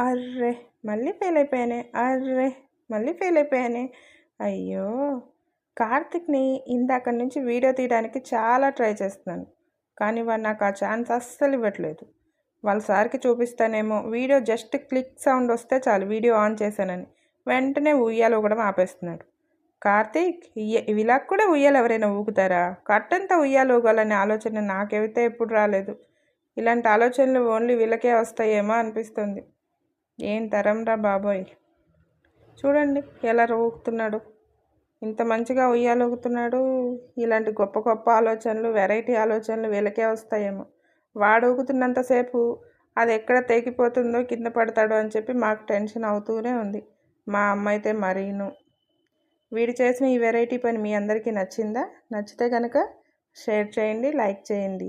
అర్రె! మళ్ళీ ఫెయిల్ అయిపోయానే. అర్రె! మళ్ళీ ఫెయిల్ అయిపోయానే. అయ్యో! కార్తీక్‌ని ఇందాకడి నుంచి వీడియో తీయడానికి చాలా ట్రై చేస్తున్నాను. కానీ వాడు నాకు ఆ ఛాన్స్ అస్సలు ఇవ్వట్లేదు. వాళ్ళ సార్‌కి చూపిస్తానేమో వీడియో జస్ట్ క్లిక్ సౌండ్ వస్తే చాలు వీడియో ఆన్ చేశానని. వెంటనే ఉయ్యాల ఊగడం ఆపేస్తున్నాడు. కార్తీక్ ఇలా కూడా ఉయ్యాల ఎవరైనా ఊగుతారా? కట్టంతా ఉయ్యాల ఊగాలనే ఆలోచన నాకైతే ఎప్పుడు రాలేదు. ఇలాంటి ఆలోచనలు ఓన్లీ వీళ్ళకే వస్తాయేమో అనిపిస్తుంది. ఏం తరంరా బాబోయ్! చూడండి ఎలా ఊగుతున్నాడు. ఇంత మంచిగా ఉయ్యాల ఊగుతున్నాడు. ఇలాంటి గొప్ప గొప్ప ఆలోచనలు, వెరైటీ ఆలోచనలు వీళ్ళకే వస్తాయేమో. వాడు ఊగుతున్నంతసేపు అది ఎక్కడ తెగిపోతుందో, కింద పడతాడో అని చెప్పి మాకు టెన్షన్ అవుతూనే ఉంది. మా అమ్మ అయితే మరీను. వీడు చేసిన ఈ వెరైటీ పని మీ అందరికీ నచ్చిందా? నచ్చితే కనుక షేర్ చేయండి, లైక్ చేయండి.